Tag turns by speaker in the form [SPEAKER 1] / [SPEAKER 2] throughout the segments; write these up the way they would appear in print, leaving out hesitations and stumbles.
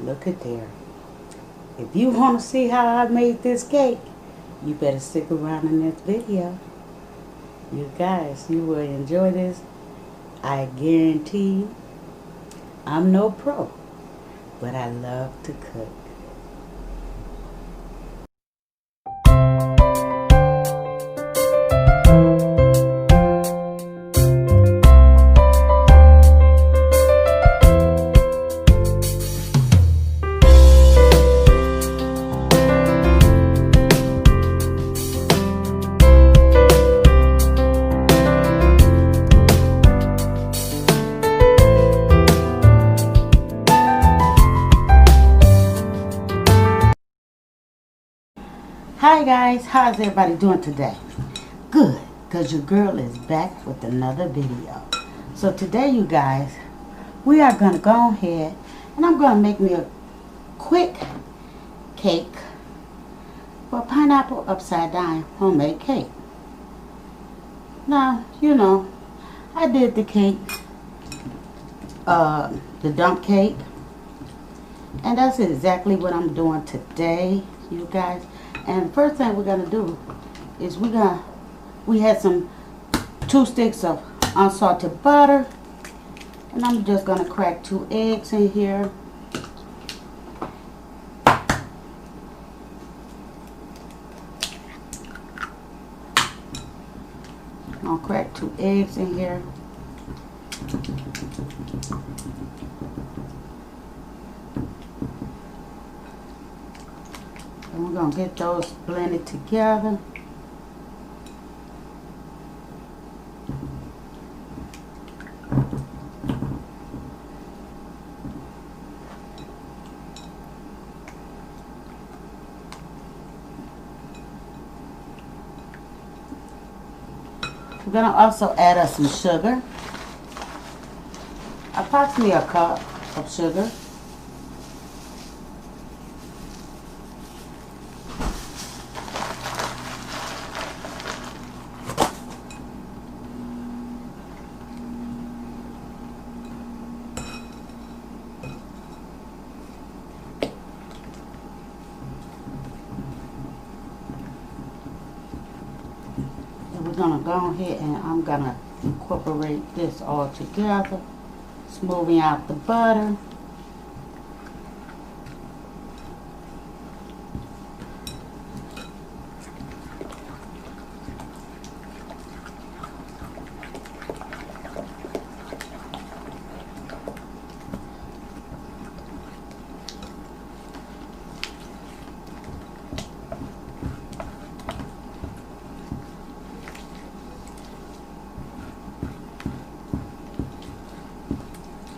[SPEAKER 1] Look at there. If you want to see how I made this cake, you better stick around in this video. You guys, you will enjoy this. I guarantee you. I'm no pro, but I love to cook. Hi guys, how's everybody doing today? Good, because your girl is back with another video. So today you guys, we are going to go ahead and I'm going to make me a quick cake for pineapple upside down homemade cake. Now, you know, I did the cake, the dump cake, and that's exactly what I'm doing today, you guys. And the first thing we're gonna do is we had some 2 sticks of unsalted butter, and I'm just gonna crack 2 eggs in here. I'll crack 2 eggs in here. And we're going to get those blended together. We're going to also add us some sugar. Approximately a cup of sugar. We're going to go ahead and I'm going to incorporate this all together, smoothing out the butter.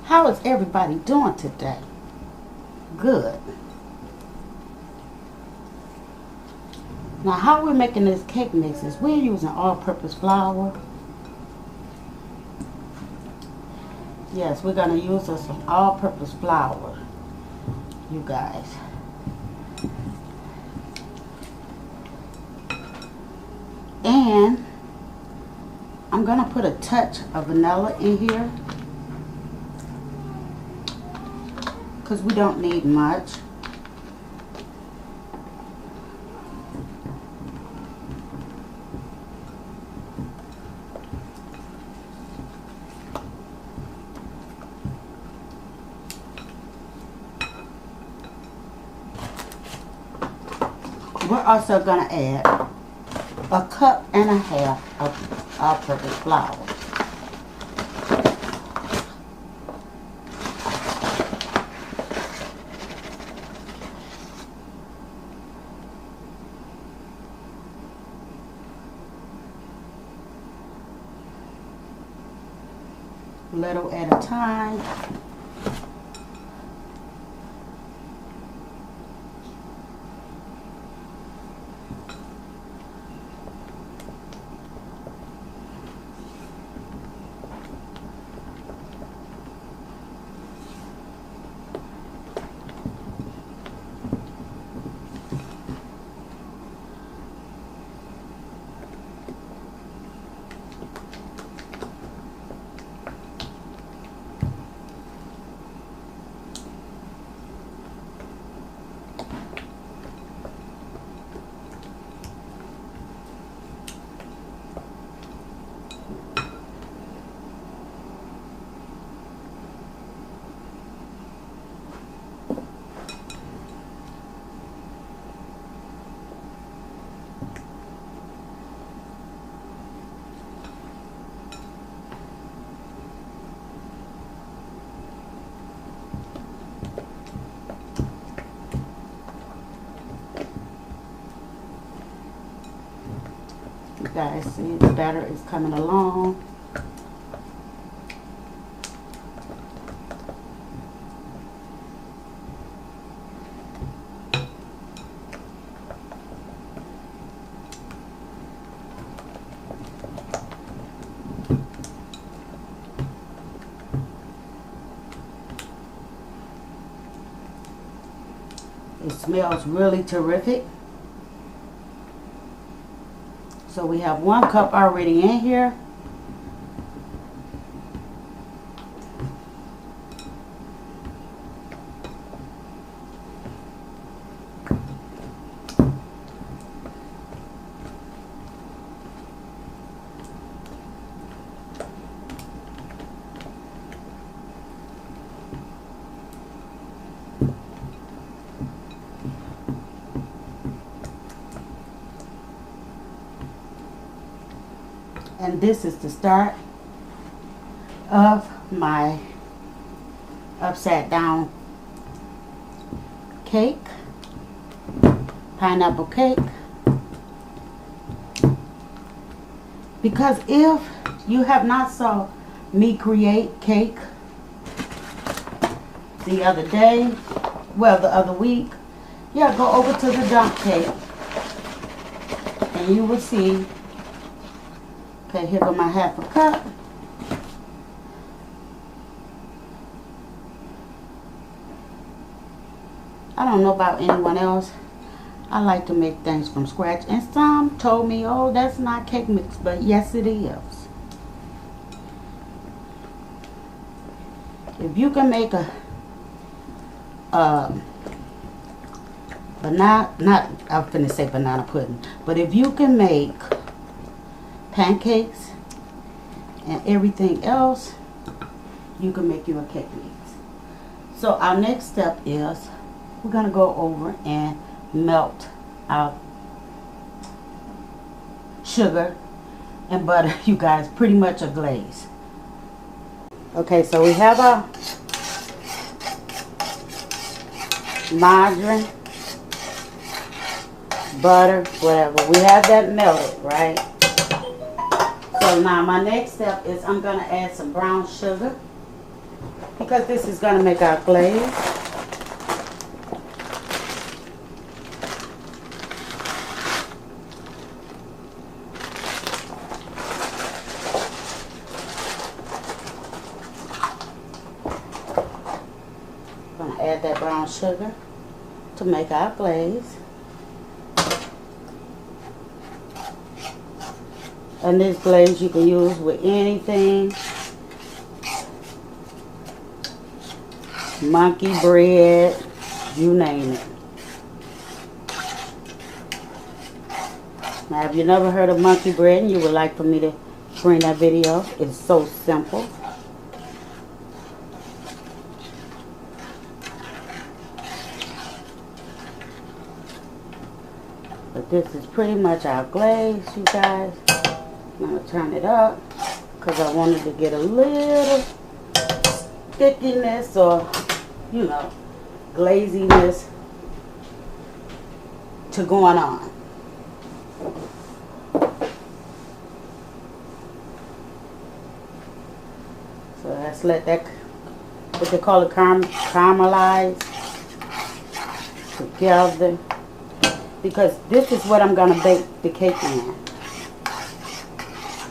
[SPEAKER 1] How is everybody doing today? Good. Now how we're making this cake mix is we're using all-purpose flour. Yes, we're going to use some all-purpose flour, you guys. And I'm going to put a touch of vanilla in here, because we don't need much. We're also going to add a cup and a half of all-purpose flour. Little at a time. guys see the batter is coming along. It smells really terrific. So we have 1 cup already in here. And this is the start of my upside down cake, pineapple cake. Because if you have not saw me create cake the other day, well, the other week, yeah, go over to the dump cake and you will see. Okay, here go my 1/2 cup. I don't know about anyone else. I like to make things from scratch. And some told me, oh, that's not cake mix. But yes, it is. If you can make a banana, I'm finna say banana pudding. But if you can make pancakes and everything else, you can make you a cake mix. So our next step is we're going to go over and melt our sugar and butter, you guys, pretty much a glaze. Okay, so we have our margarine, butter, whatever. We have that melted, right? So now my next step is I'm going to add some brown sugar because this is going to make our glaze. I'm going to add that brown sugar to make our glaze. And this glaze you can use with anything. Monkey bread, you name it. Now, if you never heard of monkey bread and you would like for me to bring that video, it's so simple. But this is pretty much our glaze, you guys. I'm going to turn it up because I wanted to get a little stickiness or, you know, glaziness to going on. So let's let that, what they call it, caramelize together. Because this is what I'm going to bake the cake in.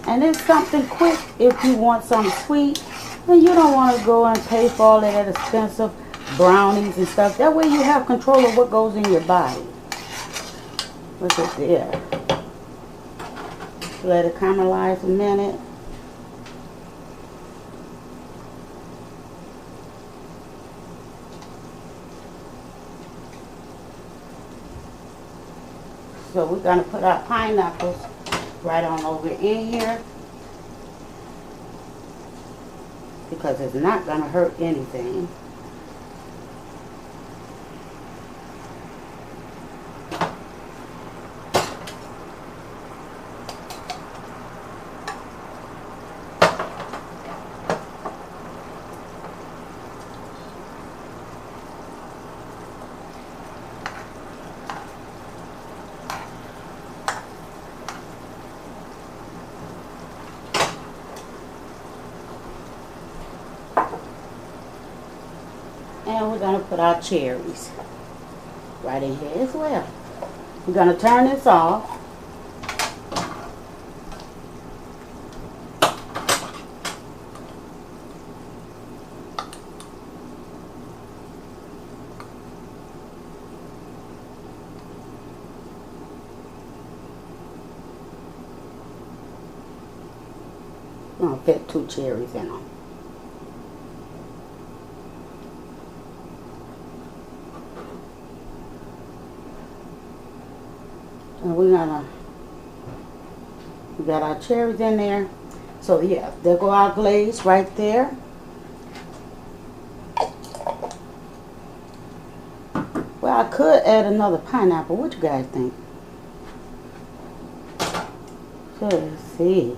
[SPEAKER 1] And it's something quick if you want something sweet. And you don't want to go and pay for all of that expensive brownies and stuff. That way you have control of what goes in your body. Look at there. Let it caramelize a minute. So we're going to put our pineapples right on over in here because it's not going to hurt anything. And we're going to put our cherries right in here as well. We're going to turn this off. I'm going to fit 2 cherries in them. And we got our cherries in there. So yeah, there go our glaze right there. Well, I could add another pineapple. What you guys think? So let's see.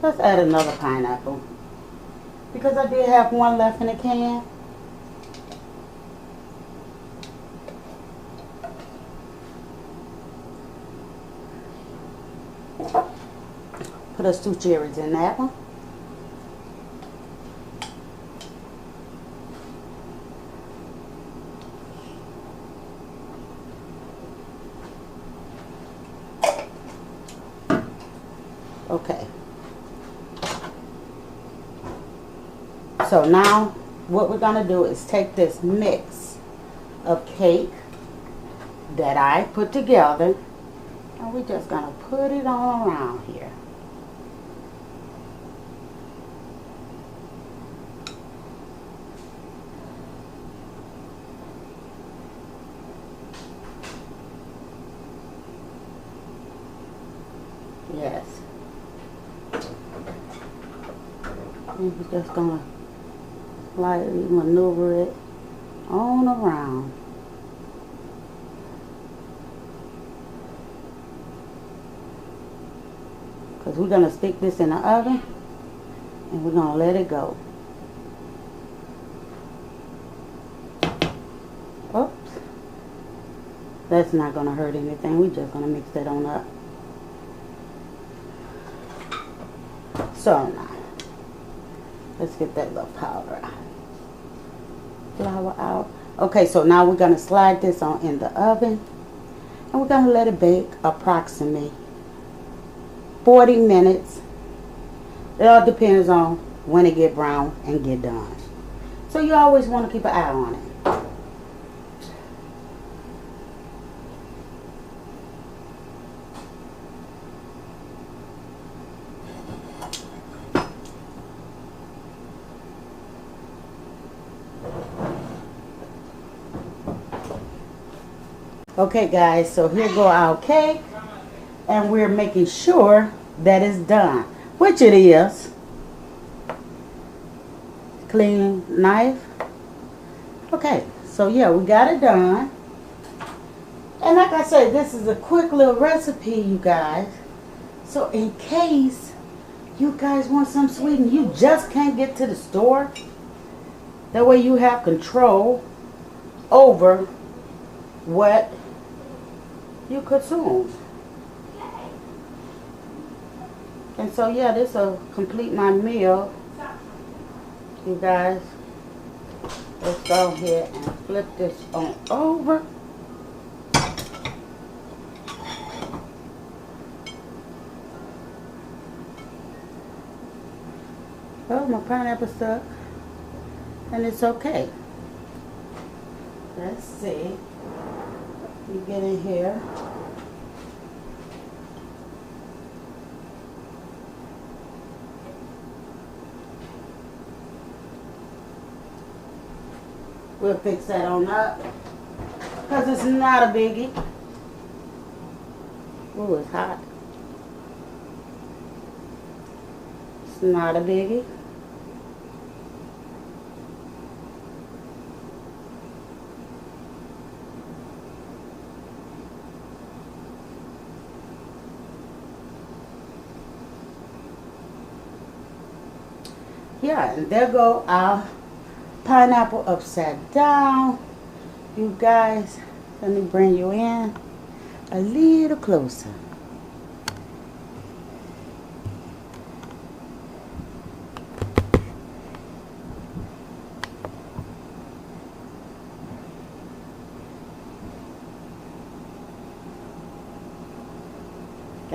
[SPEAKER 1] Let's add another pineapple. Because I did have one left in the can. Put us 2 cherries in that one. Okay. So now what we're going to do is take this mix of cake that I put together, and we're just going to put it all around here. Yes. And we're just going to lightly maneuver it on around. Because we're going to stick this in the oven and we're going to let it go. Oops. That's not going to hurt anything. We're just going to mix that on up. So now, let's get that little powder out. Flour out. Okay, so now we're going to slide this on in the oven. And we're going to let it bake approximately 40 minutes. It all depends on when it get brown and get done. So you always want to keep an eye on it. Okay guys, so here go our cake, and we're making sure that it's done, which it is. Clean knife. Okay, so yeah, we got it done. And like I said, this is a quick little recipe, you guys. So in case you guys want some sweet and you just can't get to the store, that way you have control over what you consume. And so yeah, this will complete my meal, you guys. Let's go ahead and flip this on over. Oh, my pineapple stuck, and it's okay. Let's see. You get in here. We'll fix that on up, because it's not a biggie. Oh, it's hot. It's not a biggie. Yeah, and there go our pineapple upside down. You guys, let me bring you in a little closer.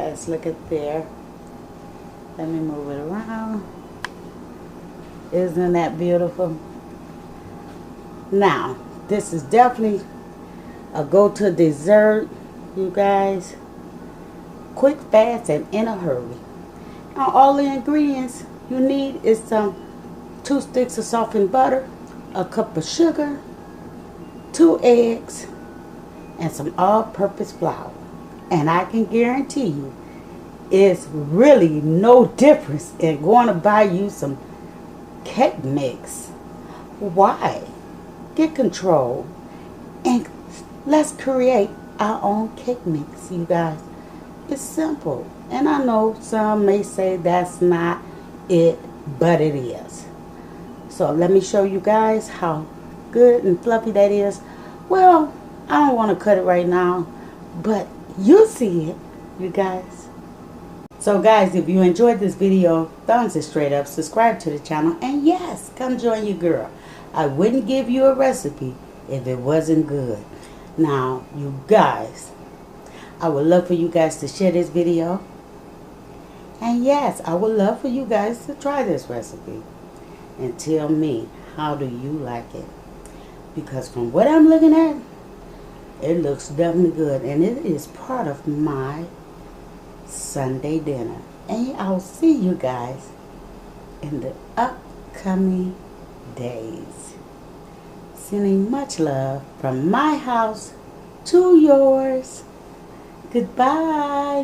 [SPEAKER 1] Guys, look at there. Let me move it around. Isn't that beautiful? Now, this is definitely a go-to dessert, you guys. Quick, fast, and in a hurry. Now, all the ingredients you need is 2 sticks of softened butter, a cup of sugar, 2 eggs, and some all-purpose flour. And I can guarantee you, it's really no difference in going to buy you some cake mix. Why? Get control and let's create our own cake mix, you guys. It's simple. And I know some may say that's not it, but it is. So let me show you guys how good and fluffy that is. Well, I don't want to cut it right now, but you'll see it, you guys. So guys, if you enjoyed this video, thumbs it straight up, subscribe to the channel, and yes, come join your girl. I wouldn't give you a recipe if it wasn't good. Now, you guys, I would love for you guys to share this video. And yes, I would love for you guys to try this recipe and tell me, how do you like it? Because from what I'm looking at, it looks definitely good. And it is part of my Sunday dinner. And I'll see you guys in the upcoming days. Sending much love from my house to yours. Goodbye.